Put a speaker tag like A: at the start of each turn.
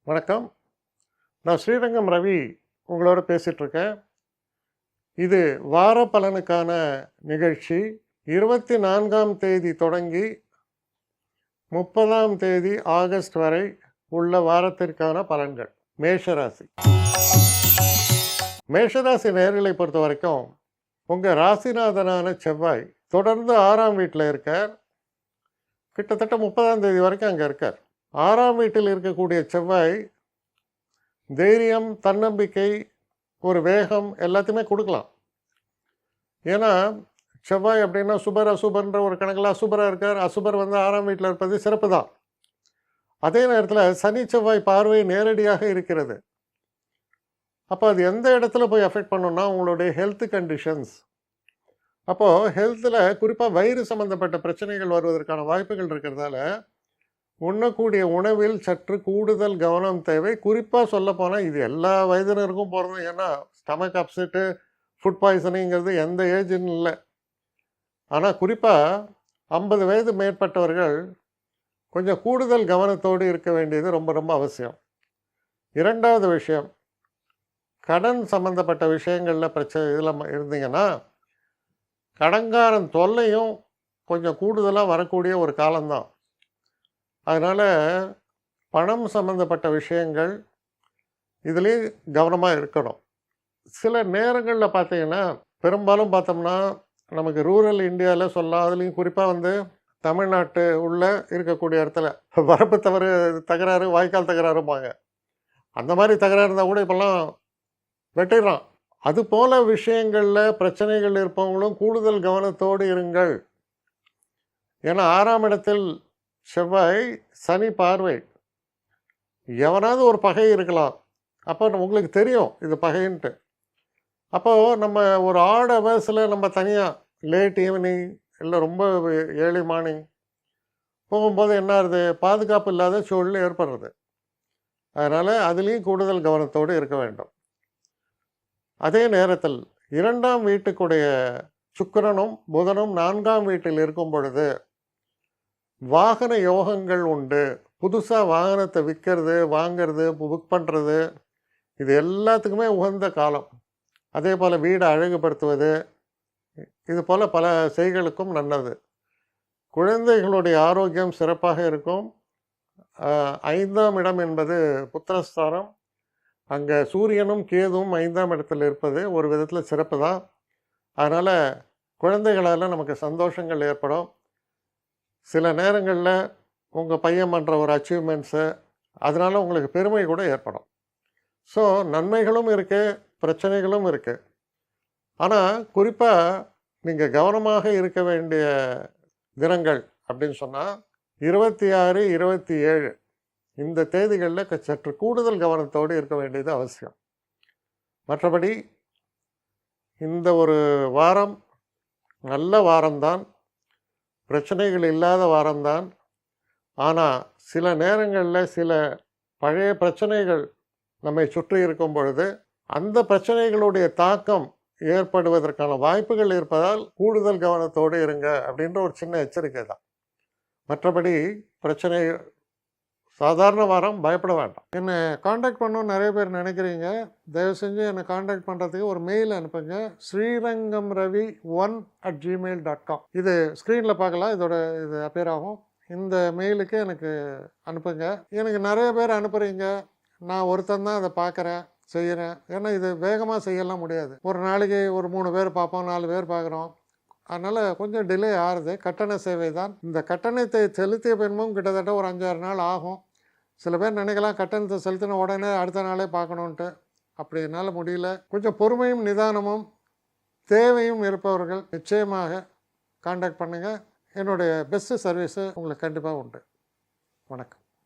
A: வணக்கம். நான் ஸ்ரீரங்கம் ரவி உங்களோட பேசிகிட்ருக்கேன். இது வார பலனுக்கான நிகழ்ச்சி. 24ஆம் தேதி தொடங்கி 30ஆம் தேதி ஆகஸ்ட் வரை உள்ள வாரத்திற்கான பலன்கள். மேஷராசி. மேஷராசி நேயர்களை பொறுத்த வரைக்கும் உங்கள் ராசிநாதனான செவ்வாய் தொடர்ந்து 6ஆம் வீட்டில் இருக்கார். கிட்டத்தட்ட 30ஆம் தேதி வரைக்கும் அங்கே இருக்கார். 6ஆம் வீட்டில் இருக்கக்கூடிய செவ்வாய் தைரியம், தன்னம்பிக்கை, ஒரு வேகம் எல்லாத்தையுமே கொடுக்கலாம். ஏன்னா செவ்வாய் அப்படின்னா சுபர் அசுபர்ன்ற ஒரு கணக்கில் அசுபராக இருக்கார். அசுபர் 6ஆம் வீட்டில் இருப்பது சிறப்பு தான். அதே நேரத்தில் சனி செவ்வாய் பார்வை நேரடியாக இருக்கிறது. அப்போ அது எந்த இடத்துல போய் அஃபெக்ட் பண்ணுன்னா உங்களுடைய ஹெல்த் கண்டிஷன்ஸ். அப்போது ஹெல்த்தில் குறிப்பாக வயிறு சம்மந்தப்பட்ட பிரச்சனைகள் வருவதற்கான வாய்ப்புகள் இருக்கிறதால உண்ணக்கூடிய உணவில் சற்று கூடுதல் கவனம் தேவை. குறிப்பாக சொல்லப்போனால் இது எல்லா வயதினருக்கும் போகிறது. ஏன்னா ஸ்டமக் அப்செட்டு, ஃபுட் பாய்சனிங்கிறது எந்த ஏஜ்னு இல்லை. ஆனால் குறிப்பாக 50 வயது மேற்பட்டவர்கள் கொஞ்சம் கூடுதல் கவனத்தோடு இருக்க வேண்டியது ரொம்ப ரொம்ப அவசியம். 2வது விஷயம், கடன் சம்மந்தப்பட்ட விஷயங்களில் இதில் இருந்தீங்கன்னா கடன்காரன் தொல்லையும் கொஞ்சம் கூடுதலாக வரக்கூடிய ஒரு காலம்தான். அதனால் பணம் சம்மந்தப்பட்ட விஷயங்கள் இதுலேயும் கவனமாக இருக்கணும். சில நேரங்களில் பார்த்தீங்கன்னா பெரும்பாலும் பார்த்தோம்னா நமக்கு ரூரல் இந்தியாவில் சொல்லலாம். அதுலேயும் குறிப்பாக தமிழ்நாட்டு உள்ளே இருக்கக்கூடிய இடத்துல வரப்பு தகராறு, வாய்க்கால் தகராறும்பாங்க. அந்த மாதிரி தகராறு இருந்தால் கூட இப்போல்லாம் வெட்டிடுறான். அது போல் விஷயங்களில் பிரச்சனைகள் இருப்பவங்களும் கூடுதல் கவனத்தோடு இருங்கள். ஏன்னா 6ஆம் இடத்தில் செவ்வாய், சனி பார்வை. எவனாவது ஒரு பகை இருக்கலாம். அப்போ உங்களுக்கு தெரியும் இது பகைன்ட்டு. அப்போது நம்ம ஒரு ஆட் ஹவர்ஸில் நம்ம தனியாக லேட் ஈவினிங் இல்லை ரொம்ப ஏர்லி மார்னிங் போகும்போது என்ன ஆகுது, பாதுகாப்பு இல்லாத சூழல் ஏற்படுறது. அதனால் அதுலேயும் கூடுதல் கவனத்தோடு இருக்க வேண்டும். அதே நேரத்தில் 2ஆம் வீட்டுக்குடைய சுக்கிரனும் புதனும் 4ஆம் வீட்டில் இருக்கும் பொழுது வாகன யோகங்கள் உண்டு. புதுசாக வாகனத்தை விற்கிறது, வாங்கிறது, புக் பண்ணுறது, இது எல்லாத்துக்குமே உகந்த காலம். அதே போல் வீடை அழகுபடுத்துவது, இது போல் பல செய்களுக்கும் நல்லது. குழந்தைகளுடைய ஆரோக்கியம் சிறப்பாக இருக்கும். 5ஆம் இடம் என்பது புத்திரஸ்தானம். அங்கே சூரியனும் கேதுவும் 5ஆம் இடத்தில் இருப்பது ஒரு விதத்தில் சிறப்பு தான். அதனால் குழந்தைகளால் நமக்கு சந்தோஷங்கள் ஏற்படும். சில நேரங்களில் உங்கள் பையன் பண்ணுற ஒரு அச்சீவ்மெண்ட்ஸு, அதனால் உங்களுக்கு பெருமை கூட ஏற்படும். ஸோ நன்மைகளும் இருக்குது, பிரச்சனைகளும் இருக்குது. ஆனால் குறிப்பாக நீங்கள் கவனமாக இருக்க வேண்டிய தினங்கள் அப்படின்னு சொன்னால் 26, 27 இந்த தேதிகளில் சற்று கூடுதல் கவனத்தோடு இருக்க வேண்டியது அவசியம். மற்றபடி இந்த ஒரு வாரம் நல்ல வாரம்தான், பிரச்சனைகள் இல்லாத வாரம்தான். ஆனால் சில நேரங்களில் சில பழைய பிரச்சனைகள் நம்மை சுற்றி இருக்கும் பொழுது அந்த பிரச்சனைகளுடைய தாக்கம் ஏற்படுவதற்கான வாய்ப்புகள் இருப்பதால் கூடுதல் கவனத்தோடு இருங்க அப்படின்ற ஒரு சின்ன எச்சரிக்கை தான். மற்றபடி பிரச்சனை சாதாரண வாரம், பயப்பட வேண்டாம். என்னை காண்டாக்ட் பண்ணணும்னு நிறைய பேர் நினைக்கிறீங்க. தயவு செஞ்சு என்னை காண்டாக்ட் பண்ணுறதுக்கு ஒரு மெயில் அனுப்புங்க. srirangamravi1@gmail.com. இது ஸ்க்ரீனில் பார்க்கலாம், இது அப்பியர் ஆகும். இந்த மெயிலுக்கு எனக்கு அனுப்புங்க. எனக்கு நிறைய பேர் அனுப்புகிறீங்க. நான் ஒருத்தன் தான் அதை பார்க்குறேன், செய்கிறேன். ஏன்னா இது வேகமாக செய்யலாம் முடியாது. ஒரு நாளைக்கு ஒரு 3 பேர் பார்ப்போம், 4 பேர் பார்க்குறோம். அதனால் கொஞ்சம் டிலே ஆகுது. கட்டண சேவை தான். இந்த கட்டணத்தை செலுத்திய பின்பும் கிட்டத்தட்ட ஒரு 5-6 நாள் ஆகும். சில பேர் நினைக்கலாம் கட்டணத்தை செலுத்தின உடனே அடுத்த நாளே பார்க்கணுன்ட்டு. அப்படி என்னால் முடியல. கொஞ்சம் பொறுமையும் நிதானமும் தேவையும் இருப்பவர்கள் நிச்சயமாக காண்டாக்ட் பண்ணுங்கள். என்னுடைய பெஸ்ட்டு சர்வீஸு உங்களுக்கு கண்டிப்பாக உண்டு. வணக்கம்.